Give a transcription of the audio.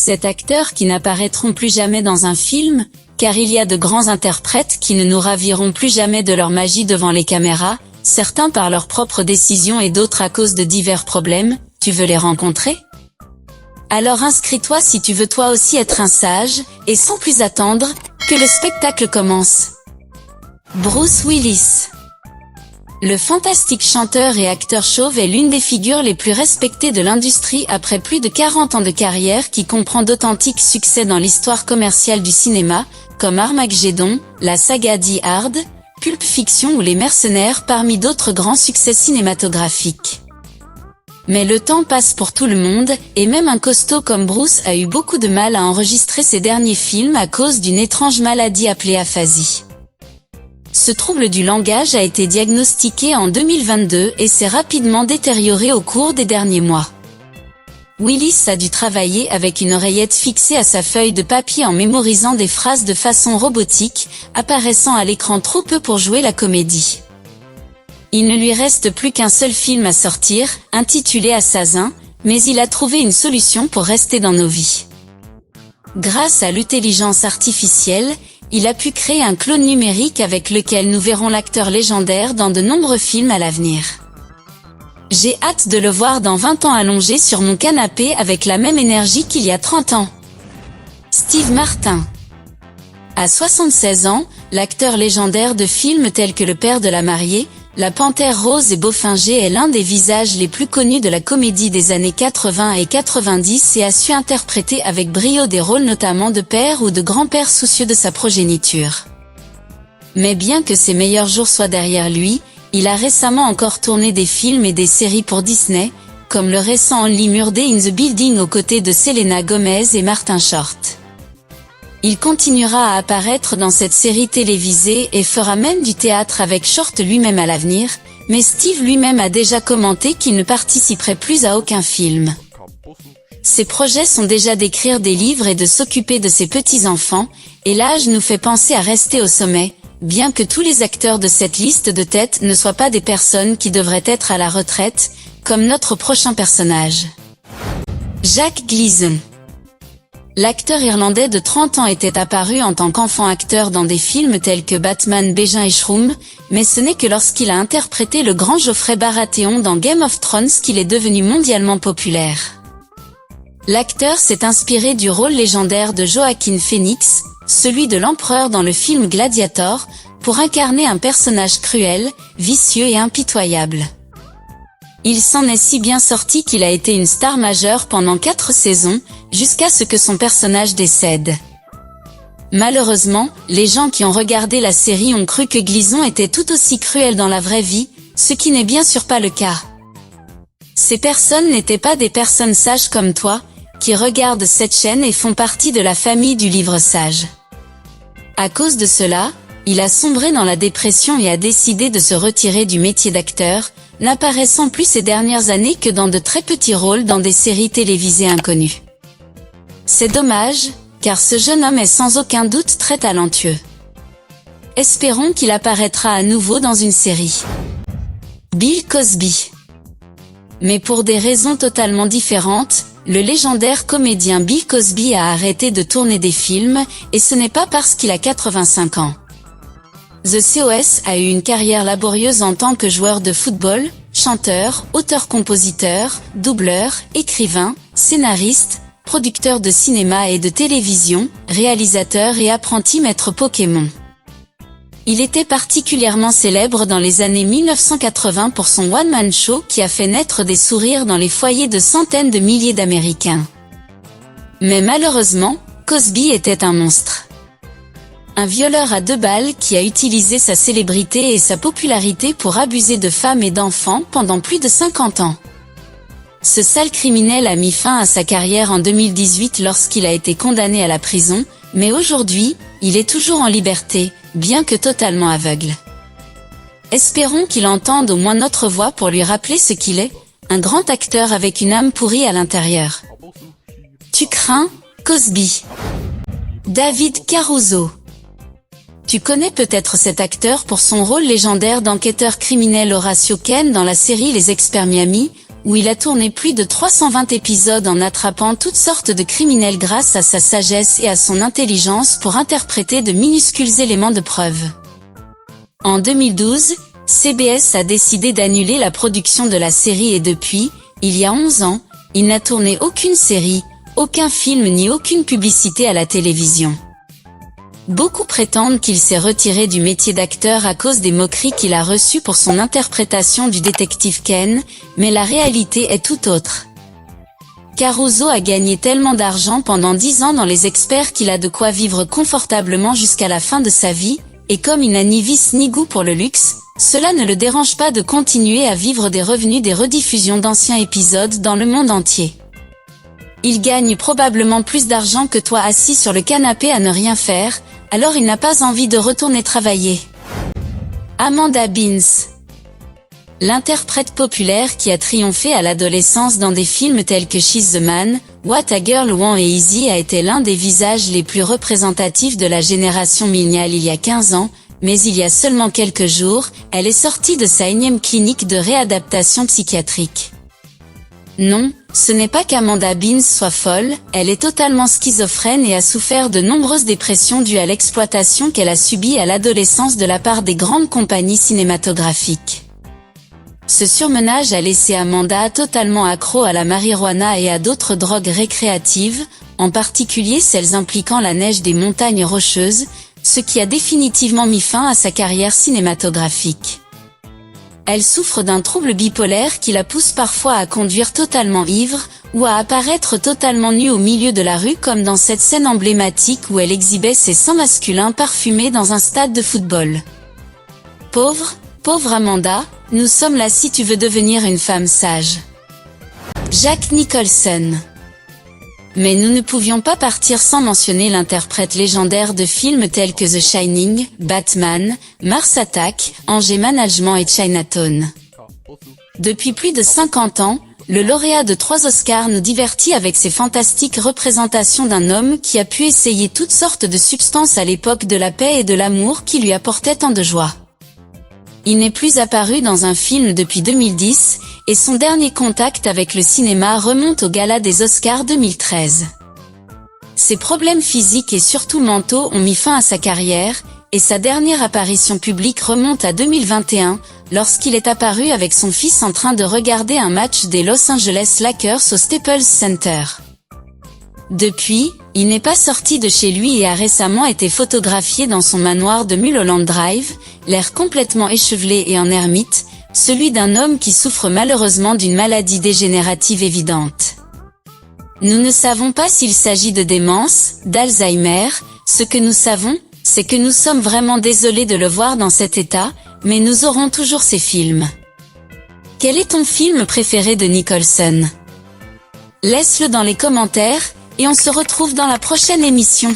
Cet acteur qui n'apparaîtront plus jamais dans un film, car il y a de grands interprètes qui ne nous raviront plus jamais de leur magie devant les caméras, certains par leurs propres décisions et d'autres à cause de divers problèmes. Tu veux les rencontrer? Alors inscris-toi si tu veux toi aussi être un sage, et sans plus attendre, que le spectacle commence. Bruce Willis. Le fantastique chanteur et acteur chauve est l'une des figures les plus respectées de l'industrie après plus de 40 ans de carrière qui comprend d'authentiques succès dans l'histoire commerciale du cinéma, comme Armageddon, la saga Die Hard, Pulp Fiction ou Les Mercenaires parmi d'autres grands succès cinématographiques. Mais le temps passe pour tout le monde, et même un costaud comme Bruce a eu beaucoup de mal à enregistrer ses derniers films à cause d'une étrange maladie appelée aphasie. Ce trouble du langage a été diagnostiqué en 2022 et s'est rapidement détérioré au cours des derniers mois. Willis a dû travailler avec une oreillette fixée à sa feuille de papier en mémorisant des phrases de façon robotique, apparaissant à l'écran trop peu pour jouer la comédie. Il ne lui reste plus qu'un seul film à sortir, intitulé Assassin, mais il a trouvé une solution pour rester dans nos vies. Grâce à l'intelligence artificielle, il a pu créer un clone numérique avec lequel nous verrons l'acteur légendaire dans de nombreux films à l'avenir. J'ai hâte de le voir dans 20 ans allongé sur mon canapé avec la même énergie qu'il y a 30 ans. Steve Martin. À 76 ans, l'acteur légendaire de films tels que Le Père de la Mariée, La Panthère Rose et Boffinger est l'un des visages les plus connus de la comédie des années 80 et 90 et a su interpréter avec brio des rôles notamment de père ou de grand-père soucieux de sa progéniture. Mais bien que ses meilleurs jours soient derrière lui, il a récemment encore tourné des films et des séries pour Disney, comme le récent Only Murder in the Building aux côtés de Selena Gomez et Martin Short. Il continuera à apparaître dans cette série télévisée et fera même du théâtre avec Short lui-même à l'avenir, mais Steve lui-même a déjà commenté qu'il ne participerait plus à aucun film. Ses projets sont déjà d'écrire des livres et de s'occuper de ses petits-enfants, et l'âge nous fait penser à rester au sommet, bien que tous les acteurs de cette liste de tête ne soient pas des personnes qui devraient être à la retraite, comme notre prochain personnage. Jack Gleeson. L'acteur irlandais de 30 ans était apparu en tant qu'enfant acteur dans des films tels que Batman Bégin et Shroom, mais ce n'est que lorsqu'il a interprété le grand Joffrey Baratheon dans Game of Thrones qu'il est devenu mondialement populaire. L'acteur s'est inspiré du rôle légendaire de Joaquin Phoenix, celui de l'empereur dans le film Gladiator, pour incarner un personnage cruel, vicieux et impitoyable. Il s'en est si bien sorti qu'il a été une star majeure pendant 4 saisons, jusqu'à ce que son personnage décède. Malheureusement, les gens qui ont regardé la série ont cru que Gleeson était tout aussi cruel dans la vraie vie, ce qui n'est bien sûr pas le cas. Ces personnes n'étaient pas des personnes sages comme toi, qui regardent cette chaîne et font partie de la famille du livre sage. À cause de cela, il a sombré dans la dépression et a décidé de se retirer du métier d'acteur, n'apparaissant plus ces dernières années que dans de très petits rôles dans des séries télévisées inconnues. C'est dommage, car ce jeune homme est sans aucun doute très talentueux. Espérons qu'il apparaîtra à nouveau dans une série. Bill Cosby. Mais pour des raisons totalement différentes, le légendaire comédien Bill Cosby a arrêté de tourner des films, et ce n'est pas parce qu'il a 85 ans. The COS a eu une carrière laborieuse en tant que joueur de football, chanteur, auteur-compositeur, doubleur, écrivain, scénariste, producteur de cinéma et de télévision, réalisateur et apprenti maître Pokémon. Il était particulièrement célèbre dans les années 1980 pour son one-man show qui a fait naître des sourires dans les foyers de centaines de milliers d'Américains. Mais malheureusement, Cosby était un monstre. Un violeur à 2 balles qui a utilisé sa célébrité et sa popularité pour abuser de femmes et d'enfants pendant plus de 50 ans. Ce sale criminel a mis fin à sa carrière en 2018 lorsqu'il a été condamné à la prison, mais aujourd'hui, il est toujours en liberté, bien que totalement aveugle. Espérons qu'il entende au moins notre voix pour lui rappeler ce qu'il est, un grand acteur avec une âme pourrie à l'intérieur. Tu crains, Cosby. David Caruso. Tu connais peut-être cet acteur pour son rôle légendaire d'enquêteur criminel Horatio Kane dans la série Les Experts Miami, où il a tourné plus de 320 épisodes en attrapant toutes sortes de criminels grâce à sa sagesse et à son intelligence pour interpréter de minuscules éléments de preuve. En 2012, CBS a décidé d'annuler la production de la série et depuis, il y a 11 ans, il n'a tourné aucune série, aucun film ni aucune publicité à la télévision. Beaucoup prétendent qu'il s'est retiré du métier d'acteur à cause des moqueries qu'il a reçues pour son interprétation du détective Ken, mais la réalité est tout autre. Caruso a gagné tellement d'argent pendant 10 ans dans Les Experts qu'il a de quoi vivre confortablement jusqu'à la fin de sa vie, et comme il n'a ni vice ni goût pour le luxe, cela ne le dérange pas de continuer à vivre des revenus des rediffusions d'anciens épisodes dans le monde entier. Il gagne probablement plus d'argent que toi assis sur le canapé à ne rien faire, alors il n'a pas envie de retourner travailler. Amanda Bynes. L'interprète populaire qui a triomphé à l'adolescence dans des films tels que She's the Man, What a Girl Wants et Easy a été l'un des visages les plus représentatifs de la génération milléniale il y a 15 ans, mais il y a seulement quelques jours, elle est sortie de sa énième clinique de réadaptation psychiatrique. Non, ce n'est pas qu'Amanda Bynes soit folle, elle est totalement schizophrène et a souffert de nombreuses dépressions dues à l'exploitation qu'elle a subie à l'adolescence de la part des grandes compagnies cinématographiques. Ce surmenage a laissé Amanda totalement accro à la marijuana et à d'autres drogues récréatives, en particulier celles impliquant la neige des montagnes rocheuses, ce qui a définitivement mis fin à sa carrière cinématographique. Elle souffre d'un trouble bipolaire qui la pousse parfois à conduire totalement ivre, ou à apparaître totalement nue au milieu de la rue comme dans cette scène emblématique où elle exhibait ses seins masculins parfumés dans un stade de football. Pauvre Amanda, nous sommes là si tu veux devenir une femme sage. Jack Nicholson. Mais nous ne pouvions pas partir sans mentionner l'interprète légendaire de films tels que The Shining, Batman, Mars Attack, Anger Management et Chinatown. Depuis plus de 50 ans, le lauréat de 3 Oscars nous divertit avec ses fantastiques représentations d'un homme qui a pu essayer toutes sortes de substances à l'époque de la paix et de l'amour qui lui apportaient tant de joie. Il n'est plus apparu dans un film depuis 2010, et son dernier contact avec le cinéma remonte au gala des Oscars 2013. Ses problèmes physiques et surtout mentaux ont mis fin à sa carrière, et sa dernière apparition publique remonte à 2021, lorsqu'il est apparu avec son fils en train de regarder un match des Los Angeles Lakers au Staples Center. Depuis, il n'est pas sorti de chez lui et a récemment été photographié dans son manoir de Mulholland Drive, l'air complètement échevelé et en ermite, celui d'un homme qui souffre malheureusement d'une maladie dégénérative évidente. Nous ne savons pas s'il s'agit de démence, d'Alzheimer, ce que nous savons, c'est que nous sommes vraiment désolés de le voir dans cet état, mais nous aurons toujours ses films. Quel est ton film préféré de Nicholson? Laisse-le dans les commentaires, et on se retrouve dans la prochaine émission.